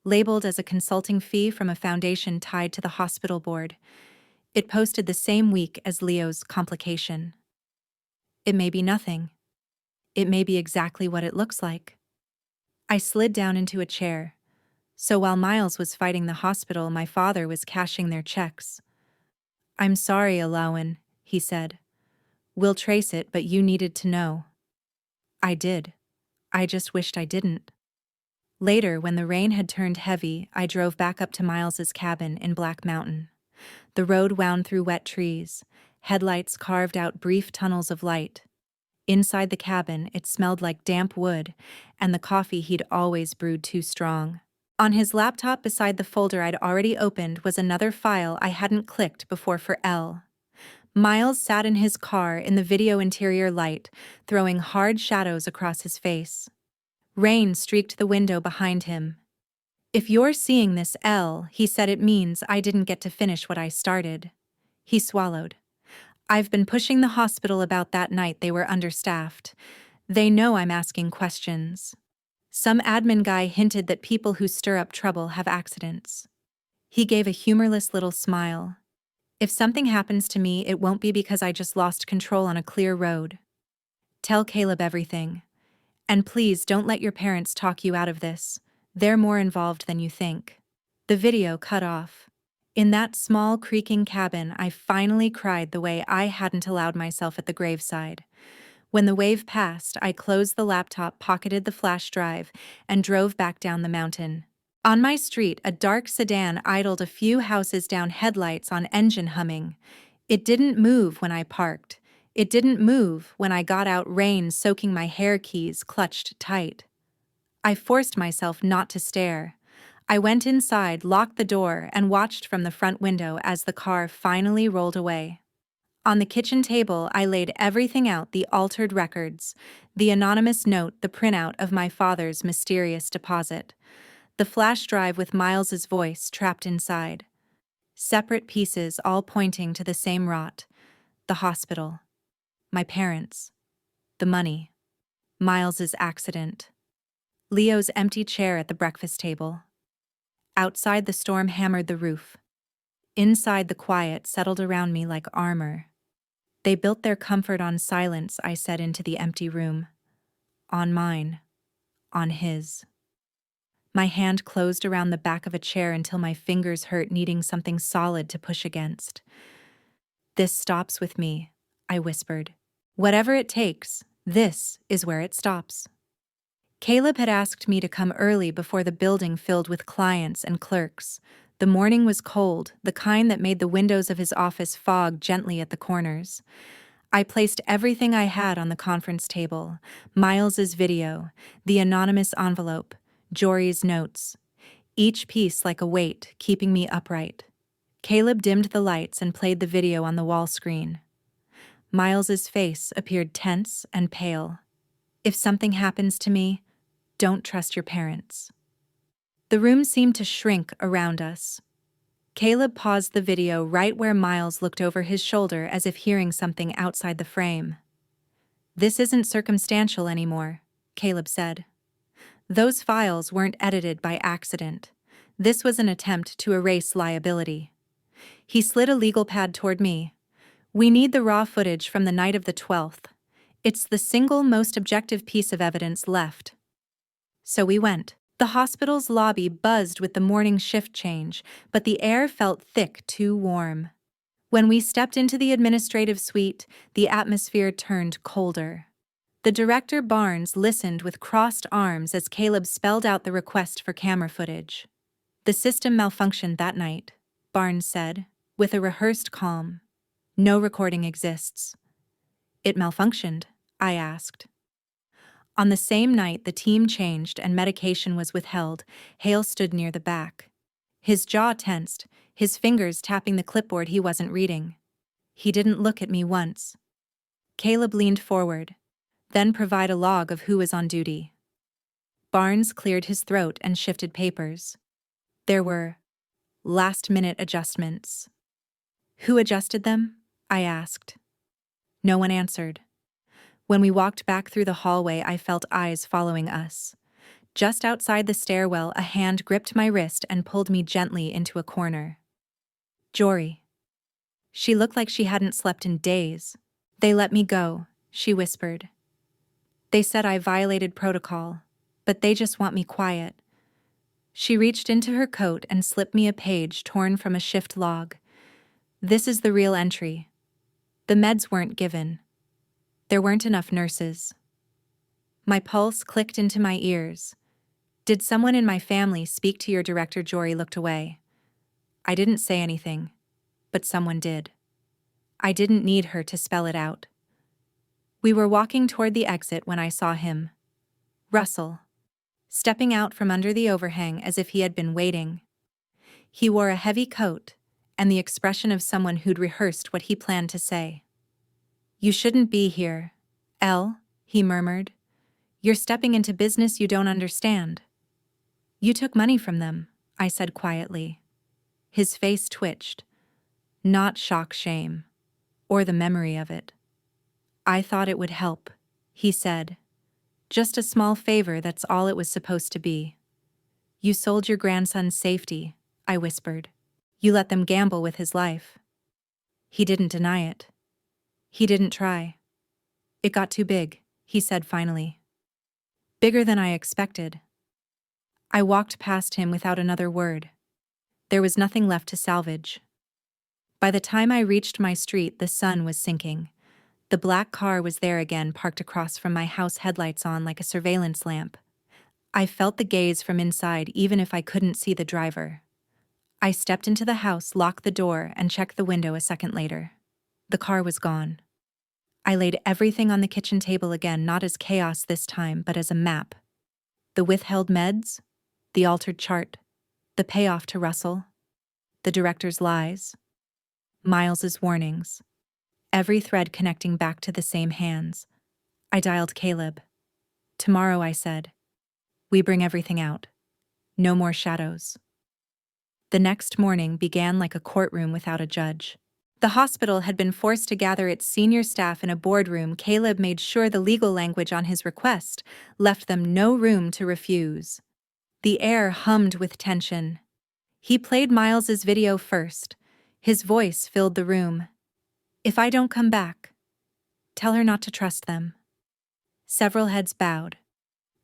Labeled as a consulting fee from a foundation tied to the hospital board. It posted the same week as Leo's complication. It may be nothing. It may be exactly what it looks like. I slid down into a chair. So while Miles was fighting the hospital, my father was cashing their checks. "I'm sorry, Alawan," he said. "We'll trace it, but you needed to know." I did. I just wished I didn't. Later, when the rain had turned heavy, I drove back up to Miles's cabin in Black Mountain. The road wound through wet trees. Headlights carved out brief tunnels of light. Inside the cabin, it smelled like damp wood, and the coffee he'd always brewed too strong. On his laptop beside the folder I'd already opened was another file I hadn't clicked before for L. Miles sat in his car in the video interior light, throwing hard shadows across his face. Rain streaked the window behind him. "If you're seeing this, L," he said, "it means I didn't get to finish what I started." He swallowed. "I've been pushing the hospital about that night they were understaffed. They know I'm asking questions. Some admin guy hinted that people who stir up trouble have accidents." He gave a humorless little smile. "If something happens to me, it won't be because I just lost control on a clear road. Tell Caleb everything. And please don't let your parents talk you out of this. They're more involved than you think." The video cut off. In that small, creaking cabin, I finally cried the way I hadn't allowed myself at the graveside. When the wave passed, I closed the laptop, pocketed the flash drive, and drove back down the mountain. On my street, a dark sedan idled a few houses down, headlights on, engine humming. It didn't move when I parked. It didn't move when I got out, rain soaking my hair, keys clutched tight. I forced myself not to stare. I went inside, locked the door, and watched from the front window as the car finally rolled away. On the kitchen table, I laid everything out, the altered records, the anonymous note, the printout of my father's mysterious deposit, the flash drive with Miles's voice trapped inside. Separate pieces, all pointing to the same rot: the hospital, my parents, the money, Miles's accident, Leo's empty chair at the breakfast table. Outside, the storm hammered the roof. Inside, the quiet settled around me like armor. "They built their comfort on silence," I said into the empty room. "On mine. On his." My hand closed around the back of a chair until my fingers hurt, needing something solid to push against. "This stops with me," I whispered. "Whatever it takes, this is where it stops." Caleb had asked me to come early before the building filled with clients and clerks. The morning was cold, the kind that made the windows of his office fog gently at the corners. I placed everything I had on the conference table: Miles's video, the anonymous envelope, Jory's notes, each piece like a weight, keeping me upright. Caleb dimmed the lights and played the video on the wall screen. Miles's face appeared tense and pale. "If something happens to me, don't trust your parents." The room seemed to shrink around us. Caleb paused the video right where Miles looked over his shoulder, as if hearing something outside the frame. "This isn't circumstantial anymore," Caleb said. "Those files weren't edited by accident. This was an attempt to erase liability." He slid a legal pad toward me. "We need the raw footage from the night of the 12th. It's the single most objective piece of evidence left." So we went. The hospital's lobby buzzed with the morning shift change, but the air felt thick, too warm. When we stepped into the administrative suite, the atmosphere turned colder. The director, Barnes, listened with crossed arms as Caleb spelled out the request for camera footage. "The system malfunctioned that night," Barnes said, with a rehearsed calm. "No recording exists." "It malfunctioned?" I asked. On the same night, the team changed and medication was withheld. Hale stood near the back. His jaw tensed, his fingers tapping the clipboard he wasn't reading. He didn't look at me once. Caleb leaned forward. "Then provide a log of who was on duty." Barnes cleared his throat and shifted papers. There were last-minute adjustments. "Who adjusted them?" I asked. No one answered. When we walked back through the hallway, I felt eyes following us. Just outside the stairwell, a hand gripped my wrist and pulled me gently into a corner. Jory. She looked like she hadn't slept in days. They let me go, she whispered. They said I violated protocol, but they just want me quiet. She reached into her coat and slipped me a page torn from a shift log. This is the real entry. The meds weren't given. There weren't enough nurses. My pulse clicked into my ears. Did someone in my family speak to your director? Jory looked away. I didn't say anything, but someone did. I didn't need her to spell it out. We were walking toward the exit when I saw him. Russell. Stepping out from under the overhang as if he had been waiting. He wore a heavy coat and the expression of someone who'd rehearsed what he planned to say. You shouldn't be here, Elle, he murmured. You're stepping into business you don't understand. You took money from them, I said quietly. His face twitched. Not shock, shame, or the memory of it. I thought it would help, he said. Just a small favor, that's all it was supposed to be. You sold your grandson's safety, I whispered. You let them gamble with his life. He didn't deny it. He didn't try. It got too big, he said finally. Bigger than I expected. I walked past him without another word. There was nothing left to salvage. By the time I reached my street, the sun was sinking. The black car was there again, parked across from my house, headlights on like a surveillance lamp. I felt the gaze from inside, even if I couldn't see the driver. I stepped into the house, locked the door, and checked the window a second later. The car was gone. I laid everything on the kitchen table again, not as chaos this time, but as a map. The withheld meds, the altered chart, the payoff to Russell, the director's lies, Miles's warnings, every thread connecting back to the same hands. I dialed Caleb. Tomorrow, I said. We bring everything out. No more shadows. The next morning began like a courtroom without a judge. The hospital had been forced to gather its senior staff in a boardroom. Caleb made sure the legal language on his request left them no room to refuse. The air hummed with tension. He played Miles's video first. His voice filled the room. If I don't come back, tell her not to trust them. Several heads bowed.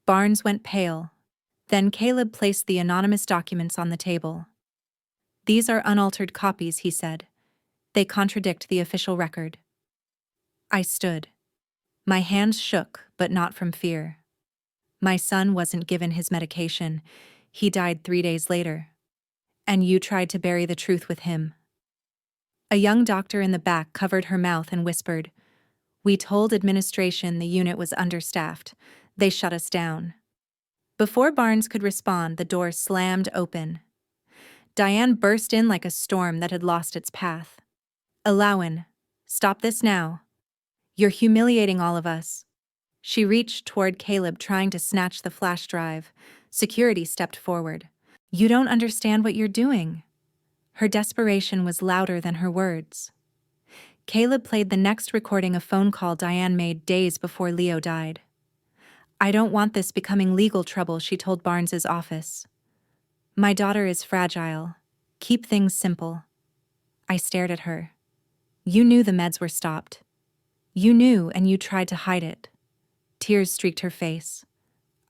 Barnes went pale. Then Caleb placed the anonymous documents on the table. These are unaltered copies, he said. They contradict the official record. I stood. My hands shook, but not from fear. My son wasn't given his medication. He died 3 days later. And you tried to bury the truth with him. A young doctor in the back covered her mouth and whispered, We told administration the unit was understaffed. They shut us down. Before Barnes could respond, the door slammed open. Diane burst in like a storm that had lost its path. Alawan, stop this now. You're humiliating all of us. She reached toward Caleb, trying to snatch the flash drive. Security stepped forward. You don't understand what you're doing. Her desperation was louder than her words. Caleb played the next recording, a phone call Diane made days before Leo died. I don't want this becoming legal trouble, she told Barnes's office. My daughter is fragile. Keep things simple. I stared at her. You knew the meds were stopped. You knew, and you tried to hide it. Tears streaked her face.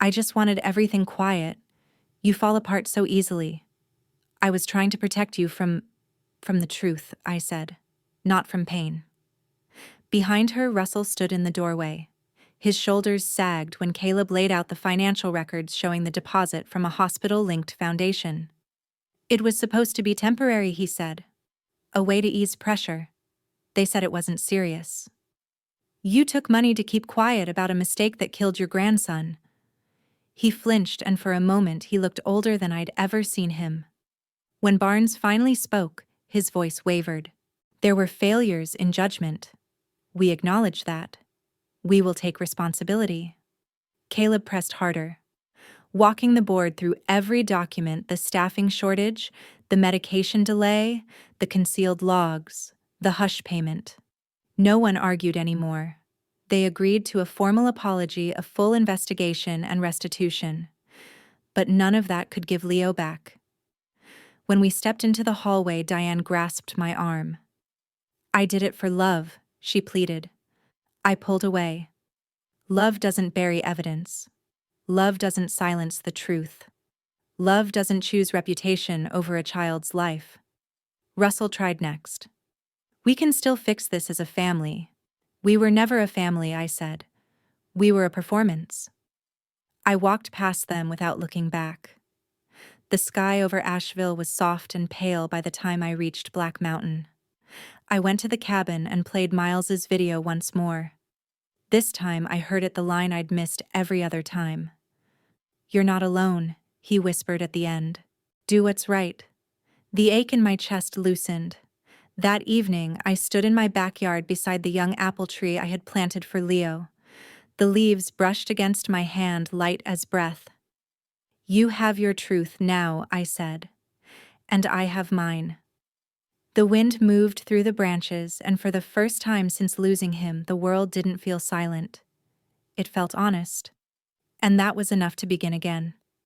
I just wanted everything quiet. You fall apart so easily. I was trying to protect you from the truth, I said, not from pain. Behind her, Russell stood in the doorway. His shoulders sagged when Caleb laid out the financial records showing the deposit from a hospital-linked foundation. It was supposed to be temporary, he said. A way to ease pressure. They said it wasn't serious. You took money to keep quiet about a mistake that killed your grandson. He flinched, and for a moment he looked older than I'd ever seen him. When Barnes finally spoke, his voice wavered. There were failures in judgment. We acknowledge that. We will take responsibility. Caleb pressed harder, walking the board through every document: the staffing shortage, the medication delay, the concealed logs, the hush payment. No one argued anymore. They agreed to a formal apology, a full investigation, and restitution. But none of that could give Leo back. When we stepped into the hallway, Diane grasped my arm. "I did it for love," she pleaded. I pulled away. Love doesn't bury evidence. Love doesn't silence the truth. Love doesn't choose reputation over a child's life. Russell tried next. "We can still fix this as a family." "We were never a family," I said. "We were a performance." I walked past them without looking back. The sky over Asheville was soft and pale by the time I reached Black Mountain. I went to the cabin and played Miles's video once more. This time I heard it the line I'd missed every other time. "You're not alone," he whispered at the end. "Do what's right." The ache in my chest loosened. That evening, I stood in my backyard beside the young apple tree I had planted for Leo. The leaves brushed against my hand, light as breath. "You have your truth now," I said. "And I have mine." The wind moved through the branches, and for the first time since losing him, the world didn't feel silent. It felt honest. And that was enough to begin again.